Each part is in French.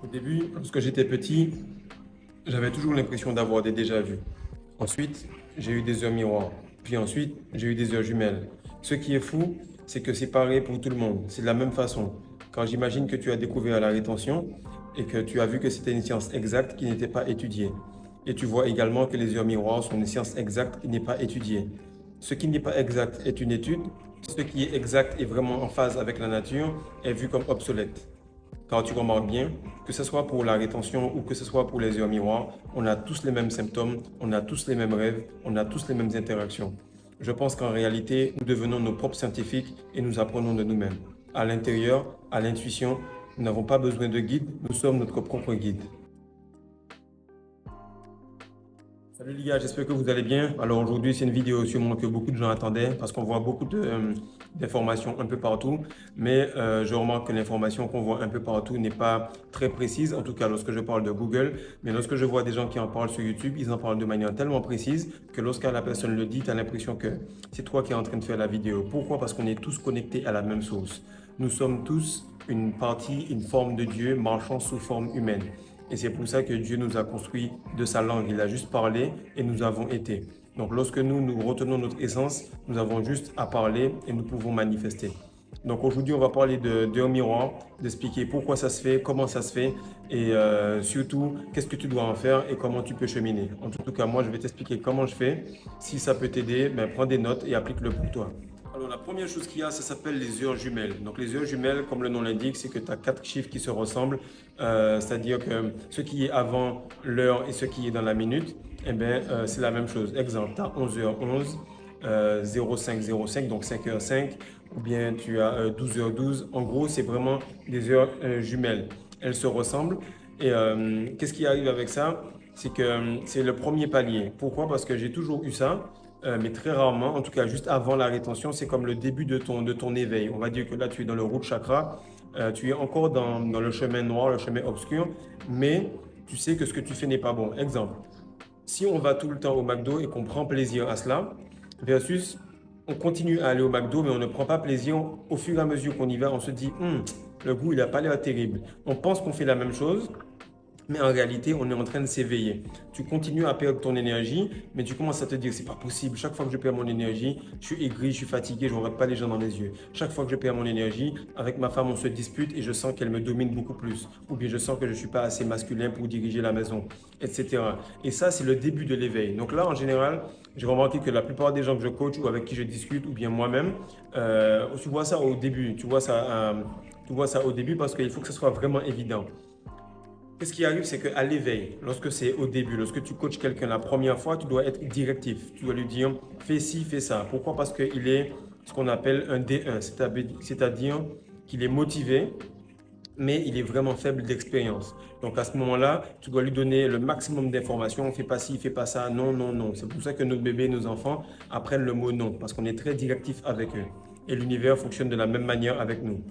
Au début, lorsque j'étais petit, j'avais toujours l'impression d'avoir des déjà-vus. Ensuite, j'ai eu des heures miroirs. Puis ensuite, j'ai eu des heures jumelles. Ce qui est fou, c'est que c'est pareil pour tout le monde. C'est de la même façon. Quand j'imagine que tu as découvert la rétention et que tu as vu que c'était une science exacte qui n'était pas étudiée. Et tu vois également que les heures miroirs sont une science exacte qui n'est pas étudiée. Ce qui n'est pas exact est une étude. Ce qui est exact et vraiment en phase avec la nature est vu comme obsolète. Car tu remarques bien, que ce soit pour la rétention ou que ce soit pour les heures miroirs, on a tous les mêmes symptômes, on a tous les mêmes rêves, on a tous les mêmes interactions. Je pense qu'en réalité, nous devenons nos propres scientifiques et nous apprenons de nous-mêmes. À l'intérieur, à l'intuition, nous n'avons pas besoin de guide, nous sommes notre propre guide. Salut les gars, j'espère que vous allez bien. Alors aujourd'hui, c'est une vidéo sûrement que beaucoup de gens attendaient parce qu'on voit beaucoup d'informations un peu partout. Mais je remarque que l'information qu'on voit un peu partout n'est pas très précise, en tout cas lorsque je parle de Google. Mais lorsque je vois des gens qui en parlent sur YouTube, ils en parlent de manière tellement précise que lorsque la personne le dit, tu as l'impression que c'est toi qui es en train de faire la vidéo. Pourquoi? Parce qu'on est tous connectés à la même source. Nous sommes tous une partie, une forme de Dieu marchant sous forme humaine. Et c'est pour ça que Dieu nous a construit de sa langue. Il a juste parlé et nous avons été. Donc lorsque nous retenons notre essence, nous avons juste à parler et nous pouvons manifester. Donc aujourd'hui, on va parler d'un miroir, d'expliquer pourquoi ça se fait, comment ça se fait et surtout qu'est-ce que tu dois en faire et comment tu peux cheminer. En tout cas, moi, je vais t'expliquer comment je fais. Si ça peut t'aider, ben, prends des notes et applique-le pour toi. Alors, la première chose qu'il y a, ça s'appelle les heures jumelles. Donc, les heures jumelles, comme le nom l'indique, c'est que tu as quatre chiffres qui se ressemblent. C'est-à-dire que ce qui est avant l'heure et ce qui est dans la minute, eh bien, c'est la même chose. Exemple, tu as 11h11, 0505, donc 5h05, ou bien tu as 12h12. En gros, c'est vraiment des heures jumelles. Elles se ressemblent. Et qu'est-ce qui arrive avec ça? C'est que c'est le premier palier. Pourquoi? Parce que j'ai toujours eu ça. Mais très rarement, en tout cas juste avant la rétention, c'est comme le début de ton éveil. On va dire que là, tu es dans le root chakra, tu es encore dans le chemin noir, le chemin obscur, mais tu sais que ce que tu fais n'est pas bon. Exemple, si on va tout le temps au McDo et qu'on prend plaisir à cela, versus on continue à aller au McDo, mais on ne prend pas plaisir, au fur et à mesure qu'on y va, on se dit, le goût, il n'a pas l'air terrible. On pense qu'on fait la même chose, mais en réalité, on est en train de s'éveiller. Tu continues à perdre ton énergie, mais tu commences à te dire, c'est pas possible. Chaque fois que je perds mon énergie, je suis aigri, je suis fatigué, je ne regarde pas les gens dans les yeux. Chaque fois que je perds mon énergie, avec ma femme, on se dispute et je sens qu'elle me domine beaucoup plus. Ou bien je sens que je ne suis pas assez masculin pour diriger la maison, etc. Et ça, c'est le début de l'éveil. Donc là, en général, j'ai remarqué que la plupart des gens que je coach ou avec qui je discute, ou bien moi-même, tu vois ça au début. Tu vois ça au début parce qu'il faut que ce soit vraiment évident. Qu'est-ce qui arrive, c'est qu'à l'éveil, lorsque c'est au début, lorsque tu coaches quelqu'un la première fois, tu dois être directif. Tu dois lui dire, fais ci, fais ça. Pourquoi? Parce qu'il est ce qu'on appelle un D1, c'est-à-dire qu'il est motivé, mais il est vraiment faible d'expérience. Donc à ce moment-là, tu dois lui donner le maximum d'informations. Fais pas ci, fais pas ça. Non, non, non. C'est pour ça que nos bébés, nos enfants apprennent le mot non, parce qu'on est très directif avec eux. Et l'univers fonctionne de la même manière avec nous.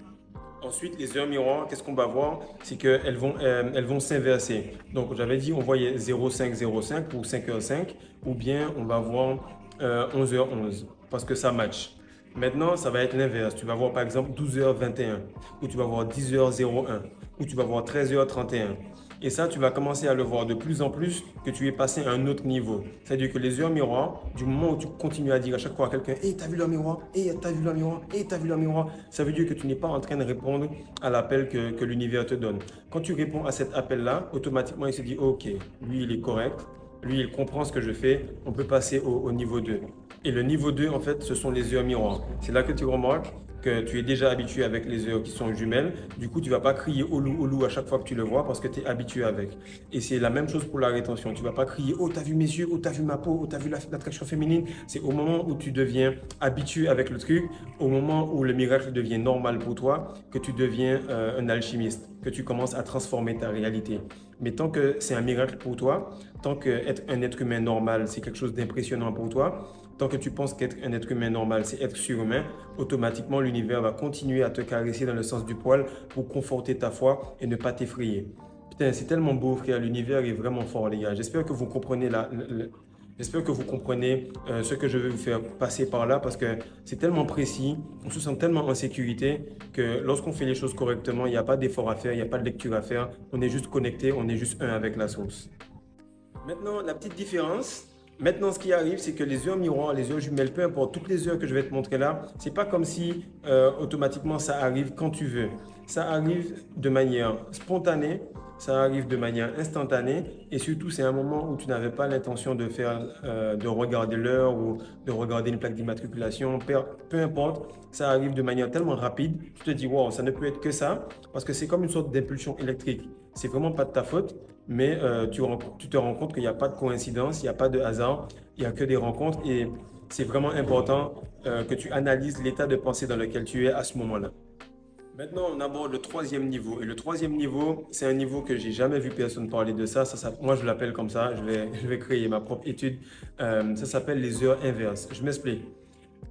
Ensuite, les heures miroirs, qu'est-ce qu'on va voir? C'est elles vont s'inverser. Donc, j'avais dit, on voyait 0505 pour 5h05, ou bien on va voir 11h11, parce que ça match. Maintenant, ça va être l'inverse. Tu vas voir par exemple 12h21, ou tu vas voir 10h01, ou tu vas voir 13h31. Et ça, tu vas commencer à le voir de plus en plus que tu es passé à un autre niveau. C'est-à-dire que les heures miroirs, du moment où tu continues à dire à chaque fois à quelqu'un, hey, t'as vu le miroir? Hey, t'as vu le miroir? Hey, t'as vu le miroir? Ça veut dire que tu n'es pas en train de répondre à l'appel que l'univers te donne. Quand tu réponds à cet appel-là, automatiquement, il se dit, OK, lui, il est correct. Lui, il comprend ce que je fais. On peut passer au niveau 2. Et le niveau 2, en fait, ce sont les heures miroirs. C'est là que tu remarques que tu es déjà habitué avec les heures qui sont jumelles. Du coup, tu ne vas pas crier au loup à chaque fois que tu le vois parce que tu es habitué avec. Et c'est la même chose pour la rétention. Tu ne vas pas crier, oh, t'as vu mes yeux, oh, t'as vu ma peau, oh, t'as vu l'attraction féminine. C'est au moment où tu deviens habitué avec le truc, au moment où le miracle devient normal pour toi, que tu deviens un alchimiste, que tu commences à transformer ta réalité. Mais tant que c'est un miracle pour toi, tant qu'être un être humain normal, c'est quelque chose d'impressionnant pour toi, tant que tu penses qu'être un être humain normal, c'est être surhumain, automatiquement l'univers va continuer à te caresser dans le sens du poil pour conforter ta foi et ne pas t'effrayer. Putain, c'est tellement beau, frère. L'univers est vraiment fort, les gars. J'espère que vous comprenez J'espère que vous comprenez ce que je veux vous faire passer par là parce que c'est tellement précis, on se sent tellement en sécurité que lorsqu'on fait les choses correctement, il n'y a pas d'effort à faire, il n'y a pas de lecture à faire, on est juste connecté, on est juste un avec la source. Maintenant, la petite différence, maintenant ce qui arrive, c'est que les heures miroirs, les heures jumelles, peu importe, toutes les heures que je vais te montrer là, c'est pas comme si automatiquement ça arrive quand tu veux. Ça arrive de manière spontanée, ça arrive de manière instantanée et surtout c'est un moment où tu n'avais pas l'intention de faire, de regarder l'heure ou de regarder une plaque d'immatriculation, peu importe, ça arrive de manière tellement rapide, tu te dis wow, ça ne peut être que ça parce que c'est comme une sorte d'impulsion électrique. C'est vraiment pas de ta faute mais tu te rends compte qu'il n'y a pas de coïncidence, il n'y a pas de hasard, il n'y a que des rencontres et c'est vraiment important que tu analyses l'état de pensée dans lequel tu es à ce moment-là. Maintenant, on aborde le troisième niveau. Et le troisième niveau, c'est un niveau que j'ai jamais vu personne parler de ça. Moi, je l'appelle comme ça. Je vais créer ma propre étude. Ça s'appelle les heures inverses. Je m'explique.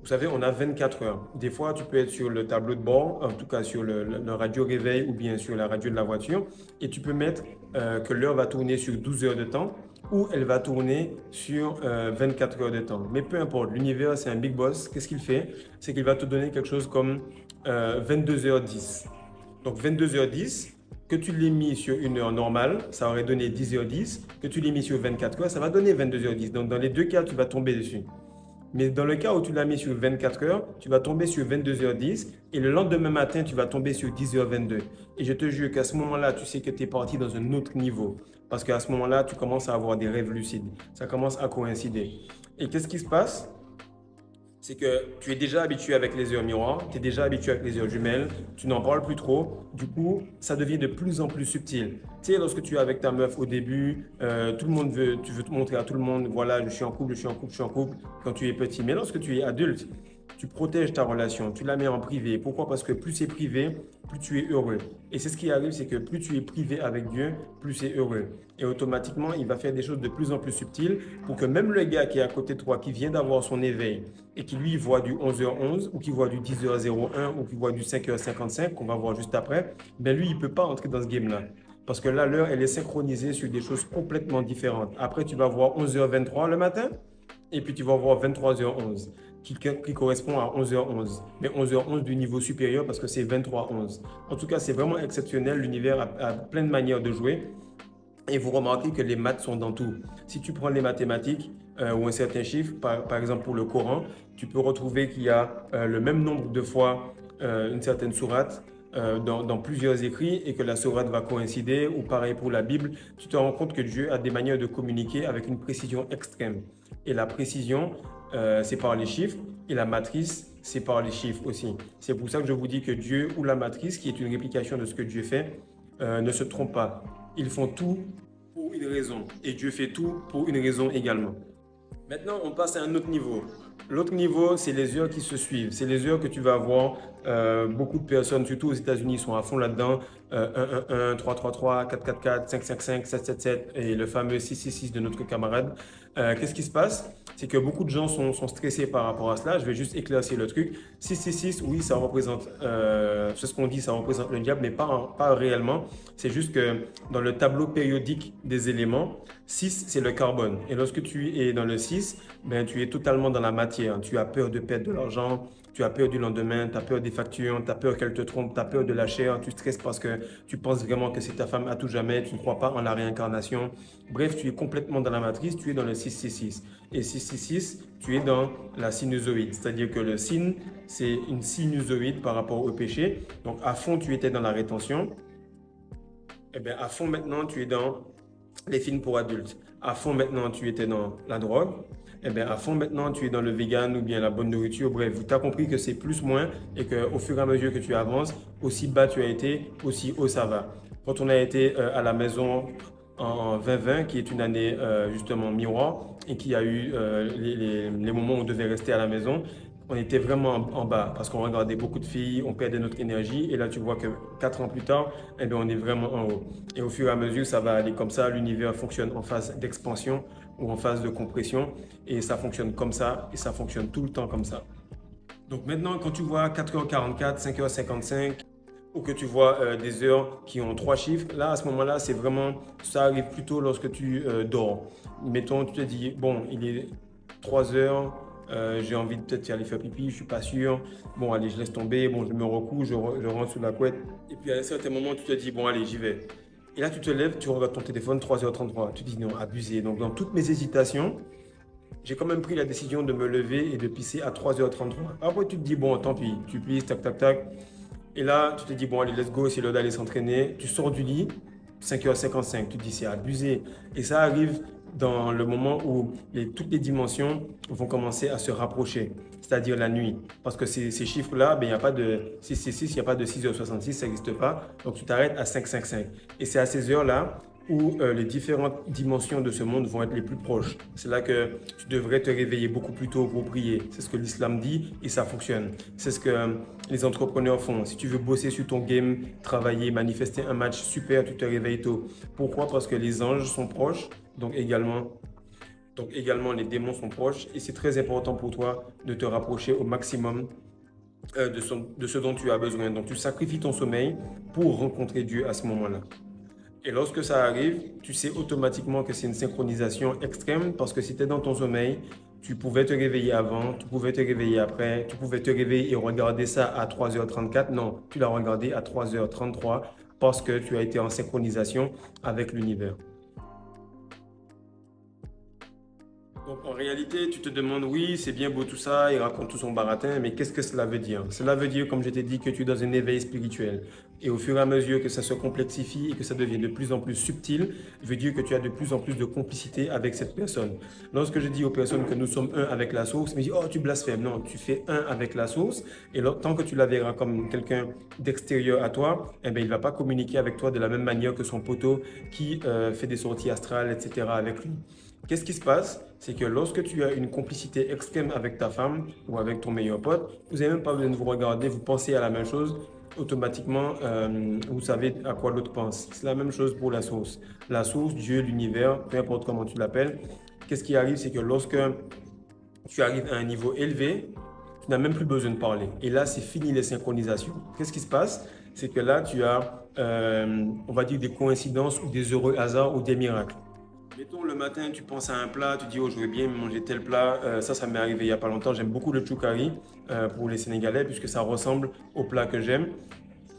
Vous savez, on a 24 heures. Des fois, tu peux être sur le tableau de bord, en tout cas sur le radio réveil ou bien sur la radio de la voiture, et tu peux mettre que l'heure va tourner sur 12 heures de temps ou elle va tourner sur 24 heures de temps. Mais peu importe, l'univers, c'est un big boss. Qu'est-ce qu'il fait? C'est qu'il va te donner quelque chose comme 22h10. Donc 22h10, que tu l'aies mis sur une heure normale, ça aurait donné 10h10. Que tu l'aies mis sur 24 heures, ça va donner 22h10. Donc dans les deux cas, tu vas tomber dessus. Mais dans le cas où tu l'as mis sur 24 heures, tu vas tomber sur 22h10 et le lendemain matin, tu vas tomber sur 10h22. Et je te jure qu'à ce moment-là, tu sais que tu es parti dans un autre niveau. Parce qu'à ce moment-là, tu commences à avoir des rêves lucides. Ça commence à coïncider. Et qu'est-ce qui se passe? C'est que tu es déjà habitué avec les heures miroirs, tu es déjà habitué avec les heures jumelles, tu n'en parles plus trop, du coup, ça devient de plus en plus subtil. Tu sais, lorsque tu es avec ta meuf au début, tout le monde veut, tu veux te montrer à tout le monde, voilà, je suis en couple, je suis en couple, je suis en couple, quand tu es petit. Mais lorsque tu es adulte, tu protèges ta relation, tu la mets en privé. Pourquoi? Parce que plus c'est privé, plus tu es heureux. Et c'est ce qui arrive, c'est que plus tu es privé avec Dieu, plus c'est heureux. Et automatiquement, il va faire des choses de plus en plus subtiles pour que même le gars qui est à côté de toi, qui vient d'avoir son éveil et qui lui voit du 11h11 ou qui voit du 10h01 ou qui voit du 5h55, qu'on va voir juste après, ben lui, il ne peut pas entrer dans ce game-là. Parce que là, l'heure, elle est synchronisée sur des choses complètement différentes. Après, tu vas voir 11h23 le matin et puis tu vas voir 23h11 qui correspond à 11h11. Mais 11h11 du niveau supérieur parce que c'est 23h11. En tout cas, c'est vraiment exceptionnel. L'univers a plein de manières de jouer. Et vous remarquez que les maths sont dans tout. Si tu prends les mathématiques ou un certain chiffre, par exemple pour le Coran, tu peux retrouver qu'il y a le même nombre de fois une certaine sourate dans plusieurs écrits et que la sourate va coïncider, ou pareil pour la Bible, tu te rends compte que Dieu a des manières de communiquer avec une précision extrême. Et la précision, c'est par les chiffres, et la matrice, c'est par les chiffres aussi. C'est pour ça que je vous dis que Dieu ou la matrice, qui est une réplication de ce que Dieu fait, ne se trompe pas. Ils font tout pour une raison et Dieu fait tout pour une raison également. Maintenant, on passe à un autre niveau. L'autre niveau, c'est les heures qui se suivent. C'est les heures que tu vas avoir. Beaucoup de personnes, surtout aux États-Unis, sont à fond là-dedans. 1-1-1, 3-3-3, 4-4-4, 5-5-5, 7-7-7 et le fameux 6-6-6 de notre camarade. Qu'est-ce qui se passe? C'est que beaucoup de gens sont stressés par rapport à cela. Je vais juste éclaircir le truc. 6-6-6, oui, ça représente, c'est ce qu'on dit, ça représente le diable, mais pas réellement. C'est juste que dans le tableau périodique des éléments, 6, c'est le carbone. Et lorsque tu es dans le 6, ben, tu es totalement dans la matière. Tu as peur de perdre de l'argent, tu as peur du lendemain, tu as peur des factures, tu as peur qu'elle te trompe, tu as peur de la chair, tu stresses parce que tu penses vraiment que c'est ta femme à tout jamais, tu ne crois pas en la réincarnation. Bref, tu es complètement dans la matrice, tu es dans le 666. Et 666, tu es dans la sinusoïde. C'est-à-dire que le sin, c'est une sinusoïde par rapport au péché. Donc à fond, tu étais dans la rétention. Et bien à fond maintenant, tu es dans les films pour adultes. À fond maintenant, tu étais dans la drogue. Eh bien, à fond maintenant, tu es dans le vegan ou bien la bonne nourriture. Bref, tu as compris que c'est plus, moins et qu'au fur et à mesure que tu avances, aussi bas tu as été, aussi haut ça va. Quand on a été à la maison en 2020, qui est une année justement miroir et qui a eu les moments où on devait rester à la maison, on était vraiment en bas parce qu'on regardait beaucoup de filles, on perdait notre énergie et là tu vois que 4 ans plus tard, eh bien, on est vraiment en haut. Et au fur et à mesure, ça va aller comme ça, l'univers fonctionne en phase d'expansion ou en phase de compression et ça fonctionne comme ça et ça fonctionne tout le temps comme ça. Donc maintenant, quand tu vois 4h44, 5h55, ou que tu vois des heures qui ont 3 chiffres, là, à ce moment-là, c'est vraiment, ça arrive plutôt lorsque tu dors. Mettons, tu te dis, bon, il est 3 heures, j'ai envie de peut-être aller faire pipi, je suis pas sûr. Bon, allez, je laisse tomber, bon, je me recouche, je rentre sous la couette. Et puis à un certain moment, tu te dis, bon, allez, j'y vais. Et là, tu te lèves, tu regardes ton téléphone, 3h33. Tu te dis, non, abusé. Donc, dans toutes mes hésitations, j'ai quand même pris la décision de me lever et de pisser à 3h33. Après, tu te dis, bon, tant pis, tu pisses, tac, tac, tac. Et là, tu te dis, bon, allez, let's go, c'est l'heure d'aller s'entraîner. Tu sors du lit, 5h55. Tu te dis, c'est abusé. Et ça arrive dans le moment où toutes les dimensions vont commencer à se rapprocher, c'est-à-dire la nuit. Parce que ces chiffres-là, ben, il n'y a pas de 666, il n'y a pas de 6h66, ça n'existe pas. Donc, tu t'arrêtes à 555. Et c'est à ces heures-là où les différentes dimensions de ce monde vont être les plus proches. C'est là que tu devrais te réveiller beaucoup plus tôt pour prier. C'est ce que l'islam dit et ça fonctionne. C'est ce que les entrepreneurs font. Si tu veux bosser sur ton game, travailler, manifester un match, super, tu te réveilles tôt. Pourquoi? Parce que les anges sont proches, donc également les démons sont proches et c'est très important pour toi de te rapprocher au maximum de ce dont tu as besoin. Donc tu sacrifies ton sommeil pour rencontrer Dieu à ce moment-là. Et lorsque ça arrive, tu sais automatiquement que c'est une synchronisation extrême parce que si tu es dans ton sommeil, tu pouvais te réveiller avant, tu pouvais te réveiller après, tu pouvais te réveiller et regarder ça à 3h34. Non, tu l'as regardé à 3h33 parce que tu as été en synchronisation avec l'univers. Donc en réalité, tu te demandes, oui, c'est bien beau tout ça, il raconte tout son baratin, mais qu'est-ce que cela veut dire? Cela veut dire, comme je t'ai dit, que tu es dans un éveil spirituel. Et au fur et à mesure que ça se complexifie et que ça devient de plus en plus subtil, veut dire que tu as de plus en plus de complicité avec cette personne. Lorsque je dis aux personnes que nous sommes un avec la source, ils me disent, oh, tu blasphèmes. Non, tu fais un avec la source. Et tant que tu la verras comme quelqu'un d'extérieur à toi, eh bien, il ne va pas communiquer avec toi de la même manière que son poteau qui fait des sorties astrales, etc. avec lui. Qu'est-ce qui se passe? C'est que lorsque tu as une complicité extrême avec ta femme ou avec ton meilleur pote, vous n'avez même pas besoin de vous regarder, vous pensez à la même chose, automatiquement, vous savez à quoi l'autre pense. C'est la même chose pour la source. La source, Dieu, l'univers, peu importe comment tu l'appelles, qu'est-ce qui arrive? C'est que lorsque tu arrives à un niveau élevé, tu n'as même plus besoin de parler. Et là, c'est fini les synchronisations. Qu'est-ce qui se passe? C'est que là, tu as, on va dire, des coïncidences ou des heureux hasards ou des miracles. Mettons le matin, tu penses à un plat, tu dis oh, je vais bien manger tel plat. Ça m'est arrivé il n'y a pas longtemps. J'aime beaucoup le choukari pour les Sénégalais puisque ça ressemble au plat que j'aime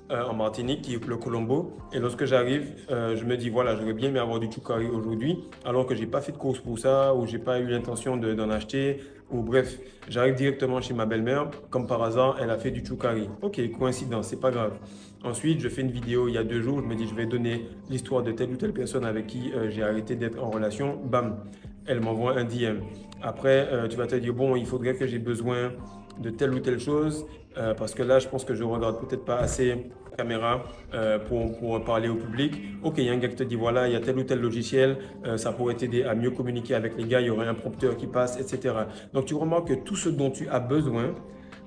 en Martinique, qui est le colombo. Et lorsque j'arrive, je me dis voilà, j'aurais bien aimé avoir du choukari aujourd'hui, alors que j'ai pas fait de course pour ça ou j'ai pas eu l'intention d'en acheter. Ou bref, j'arrive directement chez ma belle-mère. Comme par hasard, elle a fait du choukari. Ok, coïncidence, c'est pas grave. Ensuite, je fais une vidéo il y a 2 jours. Je me dis, je vais donner l'histoire de telle ou telle personne avec qui j'ai arrêté d'être en relation. Bam, elle m'envoie un DM. Après, tu vas te dire, bon, il faudrait que j'ai besoin de telle ou telle chose parce que là, je pense que je regarde peut-être pas assez la caméra pour parler au public. Ok, il y a un gars qui te dit, voilà, il y a tel ou tel logiciel, ça pourrait t'aider à mieux communiquer avec les gars, il y aurait un prompteur qui passe, etc. Donc, tu remarques que tout ce dont tu as besoin,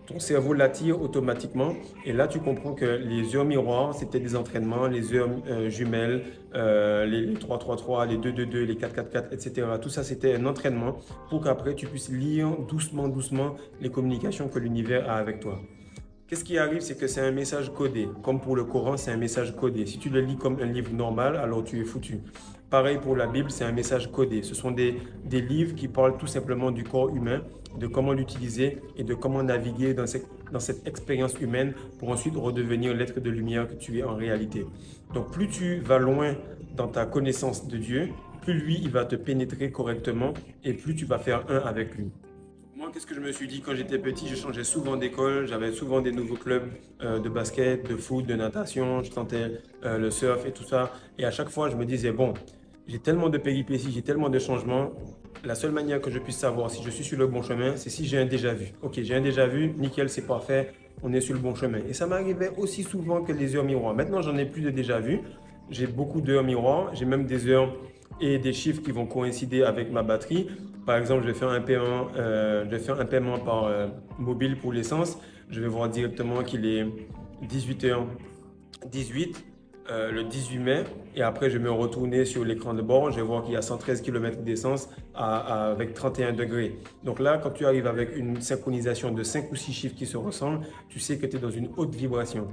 ton cerveau l'attire automatiquement. Et là, tu comprends que les heures miroirs, c'était des entraînements, les heures jumelles, les 3-3-3, les 2-2-2, les 4-4-4, etc. Tout ça, c'était un entraînement pour qu'après, tu puisses lire doucement, doucement les communications que l'univers a avec toi. Qu'est-ce qui arrive, c'est que c'est un message codé. Comme pour le Coran, c'est un message codé. Si tu le lis comme un livre normal, alors tu es foutu. Pareil pour la Bible, c'est un message codé. Ce sont des livres qui parlent tout simplement du corps humain, de comment l'utiliser et de comment naviguer dans cette expérience humaine pour ensuite redevenir l'être de lumière que tu es en réalité. Donc plus tu vas loin dans ta connaissance de Dieu, plus lui, il va te pénétrer correctement et plus tu vas faire un avec lui. Moi, qu'est-ce que je me suis dit quand j'étais petit? Je changeais souvent d'école, j'avais souvent des nouveaux clubs de basket, de foot, de natation, je tentais le surf et tout ça. Et à chaque fois, je me disais, bon, j'ai tellement de péripéties, j'ai tellement de changements. La seule manière que je puisse savoir si je suis sur le bon chemin, c'est si j'ai un déjà vu. Ok, j'ai un déjà vu, nickel, c'est parfait, on est sur le bon chemin. Et ça m'arrivait aussi souvent que les heures miroirs. Maintenant, j'en ai plus de déjà vu. J'ai beaucoup d'heures miroirs, j'ai même des heures et des chiffres qui vont coïncider avec ma batterie. Par exemple, je vais faire un paiement par mobile pour l'essence. Je vais voir directement qu'il est 18h18 le 18 mai. Et après, je vais me retourner sur l'écran de bord. Je vais voir qu'il y a 113 km d'essence avec 31 degrés. Donc là, quand tu arrives avec une synchronisation de 5 ou 6 chiffres qui se ressemblent, tu sais que tu es dans une haute vibration.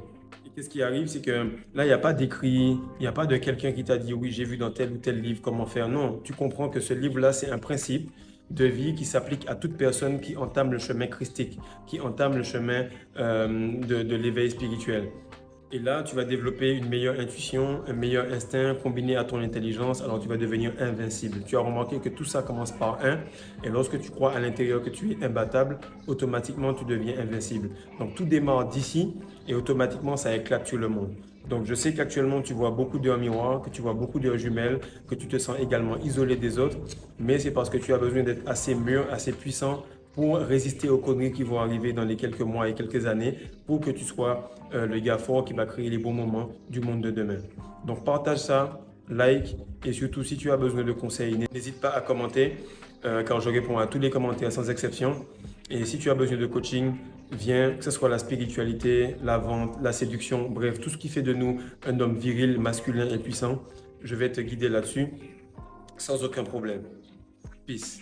Qu'est-ce qui arrive, c'est que là, il n'y a pas d'écrit, il n'y a pas de quelqu'un qui t'a dit, oui, j'ai vu dans tel ou tel livre comment faire. Non, tu comprends que ce livre-là, c'est un principe de vie qui s'applique à toute personne qui entame le chemin christique, qui entame le chemin de l'éveil spirituel. Et là, tu vas développer une meilleure intuition, un meilleur instinct combiné à ton intelligence, alors tu vas devenir invincible. Tu as remarqué que tout ça commence par un, et lorsque tu crois à l'intérieur que tu es imbattable, automatiquement tu deviens invincible. Donc tout démarre d'ici, et automatiquement ça éclate sur le monde. Donc je sais qu'actuellement tu vois beaucoup d'heures miroirs, que tu vois beaucoup d'heures jumelles, que tu te sens également isolé des autres, mais c'est parce que tu as besoin d'être assez mûr, assez puissant pour résister aux conneries qui vont arriver dans les quelques mois et quelques années pour que tu sois le gars fort qui va créer les bons moments du monde de demain. Donc partage ça, like et surtout si tu as besoin de conseils, n'hésite pas à commenter car je réponds à tous les commentaires sans exception. Et si tu as besoin de coaching, viens, que ce soit la spiritualité, la vente, la séduction, bref, tout ce qui fait de nous un homme viril, masculin et puissant, je vais te guider là-dessus sans aucun problème. Peace.